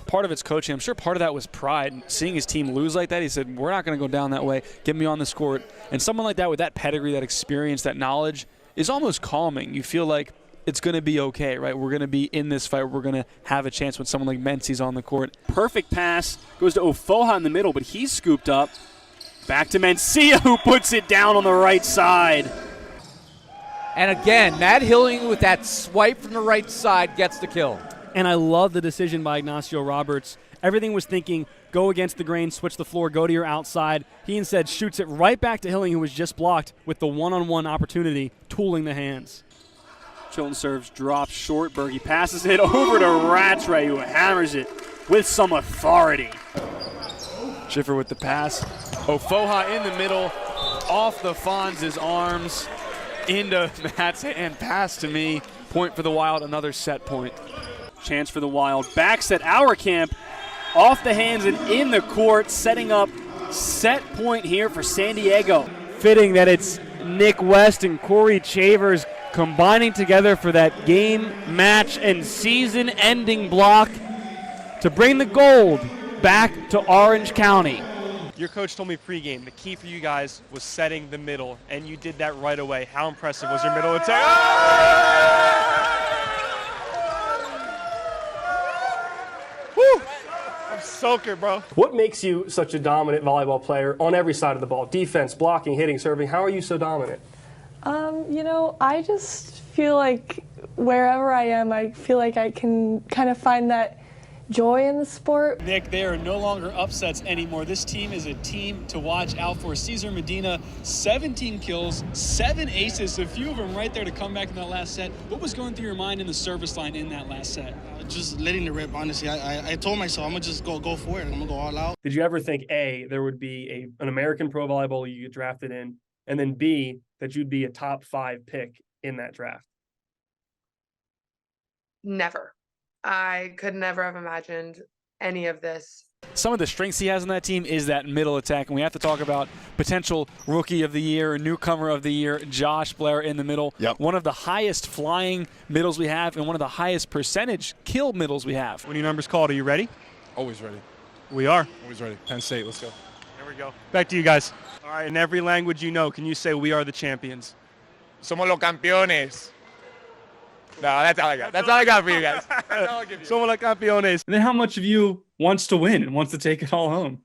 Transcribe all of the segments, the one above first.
part of it's coaching. I'm sure part of that was pride. Seeing his team lose like that, he said, we're not going to go down that way. Get me on this court. And someone like that with that pedigree, that experience, that knowledge is almost calming. You feel like it's going to be okay, right? We're going to be in this fight. We're going to have a chance when someone like Menzies on the court. Perfect pass goes to Ofoha in the middle, but he's scooped up. Back to Mencia, who puts it down on the right side. And again, Matt Hilling with that swipe from the right side gets the kill. And I love the decision by Ignacio Roberts. Everything was thinking, go against the grain, switch the floor, go to your outside. He instead shoots it right back to Hilling, who was just blocked with the one-on-one opportunity, tooling the hands. Chilton serves, drops short. Berge passes it over to Rattray, who hammers it with some authority. Schiffer with the pass. Ofoha in the middle, off the Fonz's arms, into Matt's hand. Pass to me. Point for the Wild, another set point. Chance for the Wild. Backs at our camp, off the hands and in the court, setting up set point here for San Diego. Fitting that it's Nick West and Corey Chavers combining together for that game, match, and season-ending block to bring the gold back to Orange County. Your coach told me pregame the key for you guys was setting the middle, and you did that right away. How impressive was your middle attack? Woo! I'm soaking, bro. What makes you such a dominant volleyball player on every side of the ball? Defense, blocking, hitting, serving. How are you so dominant? I just feel like wherever I am, I feel like I can kind of find that joy in the sport. Nick, they are no longer upsets anymore. This team is a team to watch out for. Cesar Medina, 17 kills, 7 aces, a few of them right there to come back in that last set. What was going through your mind in the service line in that last set? Just letting it rip, honestly. I told myself I'm going to just go for it. I'm going to go all out. Did you ever think, A, there would be an American pro volleyball you get drafted in, and then B, that you'd be a top 5 pick in that draft? Never. I could never have imagined any of this. Some of the strengths he has on that team is that middle attack, and we have to talk about potential Rookie of the Year, Newcomer of the Year, Josh Blair in the middle. Yep. One of the highest flying middles we have and one of the highest percentage kill middles we have. When your number's called, are you ready? Always ready. We are. Always ready. Penn State, let's go. There we go. Back to you guys. All right, in every language you know, can you say we are the champions? Somos los campeones. No, that's all I got. That's all I got for you guys. That's all I'll give you. Somos los campeones. And then how much of you wants to win and wants to take it all home?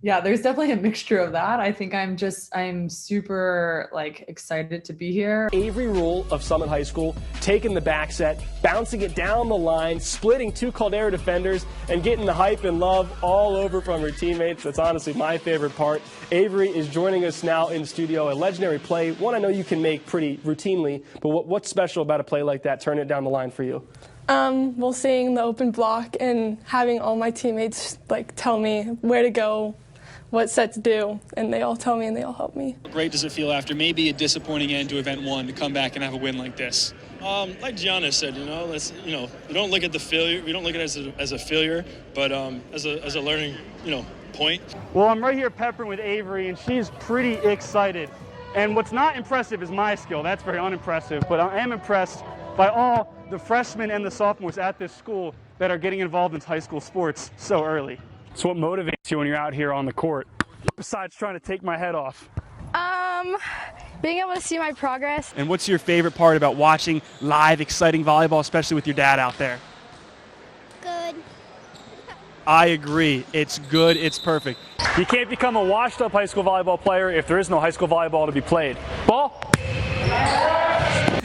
Yeah, there's definitely a mixture of that. I think I'm super excited to be here. Avery Rule of Summit High School taking the back set, bouncing it down the line, splitting 2 Caldera defenders, and getting the hype and love all over from her teammates. That's honestly my favorite part. Avery is joining us now in the studio. A legendary play, one I know you can make pretty routinely, but what's special about a play like that, turning it down the line for you? Well, seeing the open block and having all my teammates tell me where to go, what set to do, and they all tell me and they all help me. How great does it feel after maybe a disappointing end to Event 1 to come back and have a win like this? Like Gianna said, you don't look at the failure. We don't look at it as a failure, but as a learning, point. Well, I'm right here peppering with Avery, and she's pretty excited. And what's not impressive is my skill. That's very unimpressive, but I am impressed by all the freshmen and the sophomores at this school that are getting involved in high school sports so early. So what motivates you when you're out here on the court, besides trying to take my head off? Being able to see my progress. And what's your favorite part about watching live, exciting volleyball, especially with your dad out there? Good. I agree. It's good. It's perfect. You can't become a washed-up high school volleyball player if there is no high school volleyball to be played. Ball.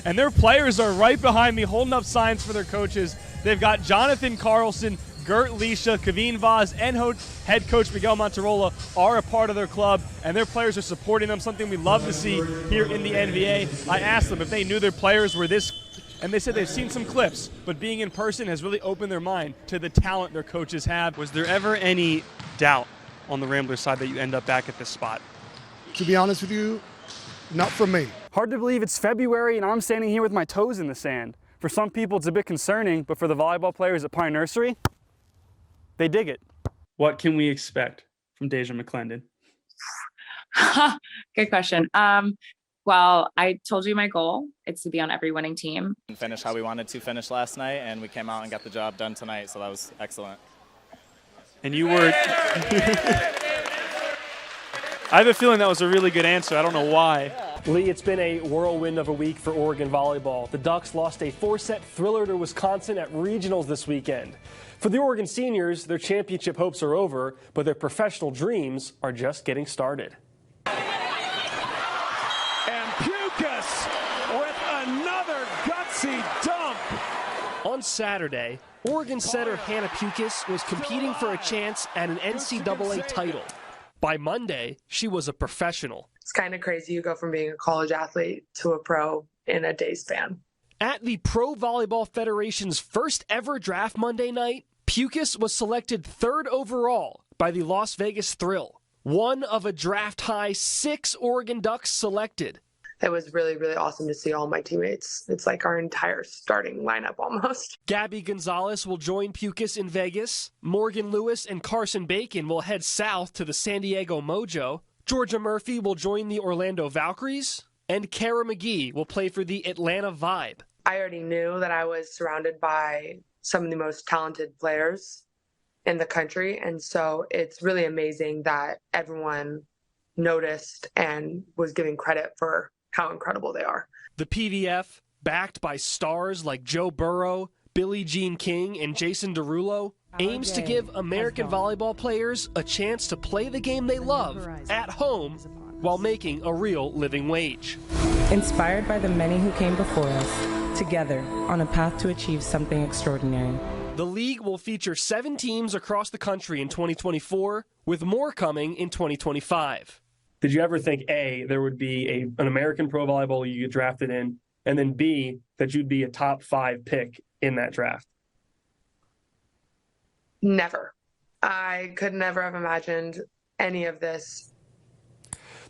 And their players are right behind me holding up signs for their coaches. They've got Jonathan Carlson, Gert Leisha, Kaveen Vaz, and head coach Miguel Monterola are a part of their club, and their players are supporting them, something we love to see here in the NBA. I asked them if they knew their players were this, and they said they've seen some clips, but being in person has really opened their mind to the talent their coaches have. Was there ever any doubt on the Ramblers side that you end up back at this spot? To be honest with you, not from me. Hard to believe it's February and I'm standing here with my toes in the sand. For some people it's a bit concerning, but for the volleyball players at Pine Nursery, they dig it. What can we expect from Deja McClendon? Good question. Well, I told you my goal. It's to be on every winning team. And finish how we wanted to finish last night, and we came out and got the job done tonight, so that was excellent. And you were... I have a feeling that was a really good answer. I don't know why. Lee, it's been a whirlwind of a week for Oregon volleyball. The Ducks lost a 4-set thriller to Wisconsin at regionals this weekend. For the Oregon seniors, their championship hopes are over, but their professional dreams are just getting started. And Pukas with another gutsy dump. On Saturday, Oregon setter Hannah Pukas was competing for a chance at an NCAA title. By Monday, she was a professional. It's kind of crazy. You go from being a college athlete to a pro in a day span. At the Pro Volleyball Federation's first ever draft Monday night, Pukas was selected 3rd overall by the Las Vegas Thrill, one of a draft-high 6 Oregon Ducks selected. It was really, really awesome to see all my teammates. It's like our entire starting lineup almost. Gabby Gonzalez will join Pukas in Vegas. Morgan Lewis and Carson Bacon will head south to the San Diego Mojo. Georgia Murphy will join the Orlando Valkyries. And Kara McGee will play for the Atlanta Vibe. I already knew that I was surrounded by some of the most talented players in the country. And so it's really amazing that everyone noticed and was giving credit for how incredible they are. The PDF, backed by stars like Joe Burrow, Billie Jean King, and Jason Derulo, aims to give American volleyball players a chance to play the game they love at home while making a real living wage. Inspired by the many who came before us, together on a path to achieve something extraordinary. The league will feature 7 teams across the country in 2024, with more coming in 2025. Did you ever think, A, there would be an American Pro Volleyball you get drafted in, and then B, that you'd be a top 5 pick in that draft? Never. I could never have imagined any of this.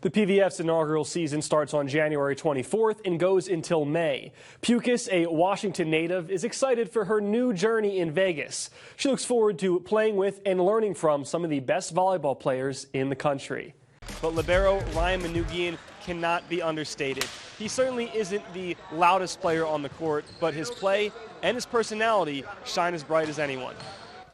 The PVF's inaugural season starts on January 24th and goes until May. Pukas, a Washington native, is excited for her new journey in Vegas. She looks forward to playing with and learning from some of the best volleyball players in the country. But libero Ryan Manoogian cannot be understated. He certainly isn't the loudest player on the court, but his play and his personality shine as bright as anyone.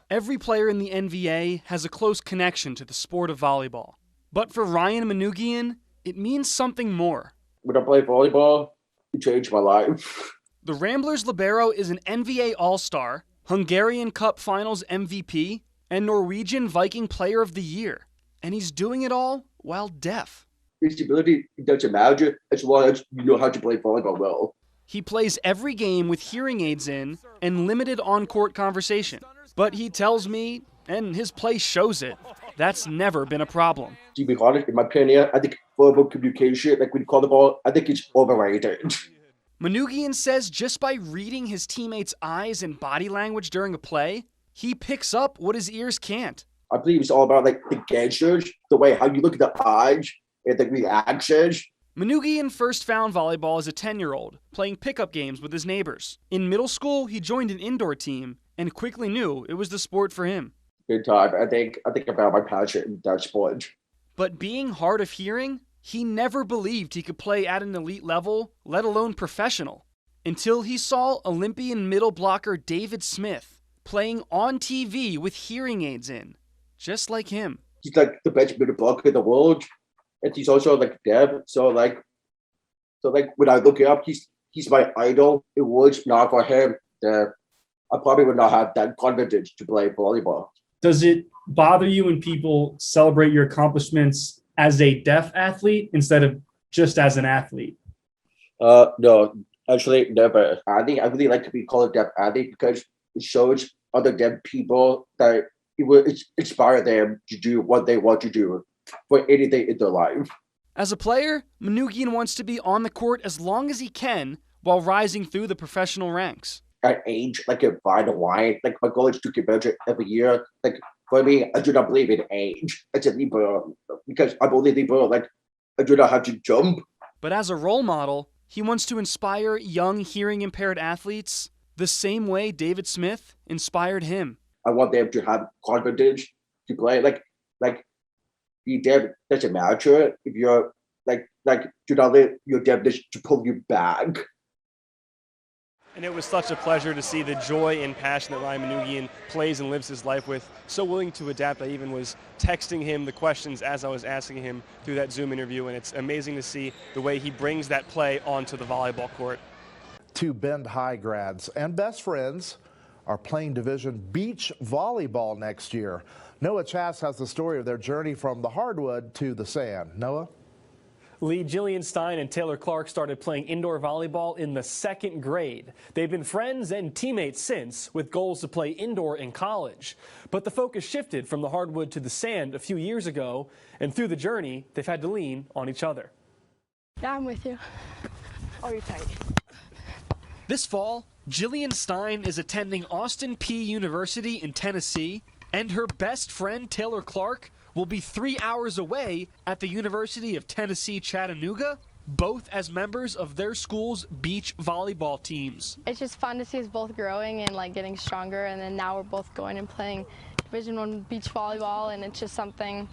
Every player in the NVA has a close connection to the sport of volleyball. But for Ryan Manoogian, it means something more. When I play volleyball, it changed my life. The Ramblers libero is an NVA All-Star, Hungarian Cup Finals MVP, and Norwegian Viking Player of the Year. And he's doing it all while deaf. His ability doesn't matter as long as you know how to play volleyball well. He plays every game with hearing aids in and limited on-court conversation. But he tells me, and his play shows it, that's never been a problem. To be honest, in my opinion, I think verbal communication, like when you call the ball, I think it's overrated. Manoogian says just by reading his teammates' eyes and body language during a play, he picks up what his ears can't. I believe it's all about like the gestures, the way how you look at the eyes and the reactions. Manoogian first found volleyball as a 10-year-old, playing pickup games with his neighbors. In middle school, he joined an indoor team and quickly knew it was the sport for him. Good time. I think about my passion in that sport. But being hard of hearing, he never believed he could play at an elite level, let alone professional, until he saw Olympian middle blocker David Smith playing on TV with hearing aids in, just like him. He's like the best middle blocker in the world, and he's also like deaf. So when I look up, he's my idol. It was not for him. I probably would not have that confidence to play volleyball. Does it bother you when people celebrate your accomplishments as a deaf athlete instead of just as an athlete? No, actually never. I think I really like to be called a deaf athlete because it shows other deaf people that it will inspire them to do what they want to do for anything in their life. As a player, Manoogian wants to be on the court as long as he can while rising through the professional ranks. At age, like a fine wine, like my goal is to get better every year. Like for me, I do not believe in age. It's a libero because I'm only libero. Like I do not have to jump. But as a role model, he wants to inspire young hearing impaired athletes the same way David Smith inspired him. I want them to have confidence to play. Like be deaf doesn't matter if you're do not let your definition to pull you back. And it was such a pleasure to see the joy and passion that Ryan Manoogian plays and lives his life with. So willing to adapt. I even was texting him the questions as I was asking him through that Zoom interview, and it's amazing to see the way he brings that play onto the volleyball court. Two Bend High grads and best friends are playing Division beach volleyball next year. Noah Chast has the story of their journey from the hardwood to the sand. Noah? Lee, Jillian Stein and Taylor Clark started playing indoor volleyball in the 2nd grade. They've been friends and teammates since, with goals to play indoor in college. But the focus shifted from the hardwood to the sand a few years ago, and through the journey, they've had to lean on each other. Yeah, I'm with you. Oh, you're tight. This fall, Jillian Stein is attending Austin Peay University in Tennessee, and her best friend, Taylor Clark, will be 3 hours away at the University of Tennessee, Chattanooga, both as members of their school's beach volleyball teams. It's just fun to see us both growing and like getting stronger, and then now we're both going and playing Division I beach volleyball, and it's just something,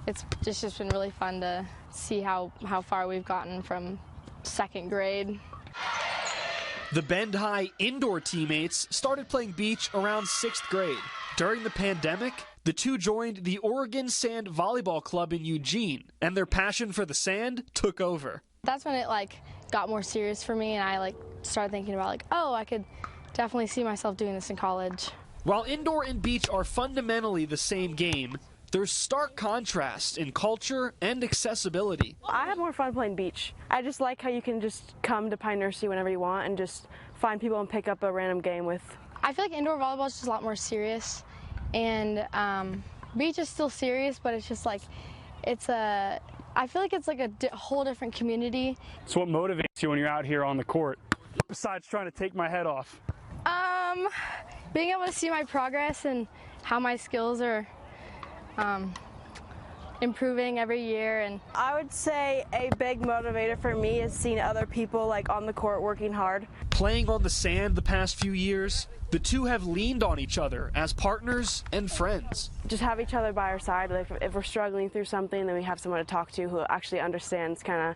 it's just been really fun to see how far we've gotten from 2nd grade. The Bend High indoor teammates started playing beach around 6th grade. During the pandemic, the two joined the Oregon Sand Volleyball Club in Eugene, and their passion for the sand took over. That's when it like got more serious for me, and I like started thinking about like, oh, I could definitely see myself doing this in college. While indoor and beach are fundamentally the same game, there's stark contrast in culture and accessibility. I have more fun playing beach. I just like how you can just come to Pine Nursery whenever you want and just find people and pick up a random game with. I feel like indoor volleyball is just a lot more serious, and beach is still serious, but it's just like, I feel like it's like a whole different community. So what motivates you when you're out here on the court, besides trying to take my head off? Being able to see my progress and how my skills are improving every year. And I would say a big motivator for me is seeing other people like on the court working hard. Playing on the sand the past few years, the two have leaned on each other as partners and friends. Just have each other by our side. Like if we're struggling through something, then we have someone to talk to who actually understands kind of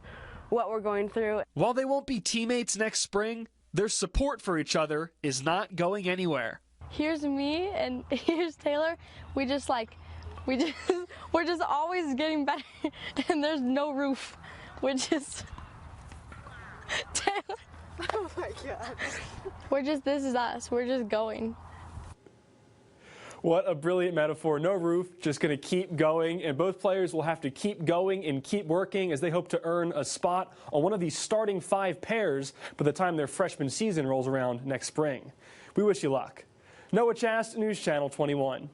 what we're going through. While they won't be teammates next spring, their support for each other is not going anywhere. Here's me and here's Taylor. We're just always getting better, and there's no roof. We're just Taylor. Oh my God. This is us. We're just going. What a brilliant metaphor. No roof, just going to keep going, and both players will have to keep going and keep working as they hope to earn a spot on one of these starting 5 pairs by the time their freshman season rolls around next spring. We wish you luck. Noah Chast, News Channel 21.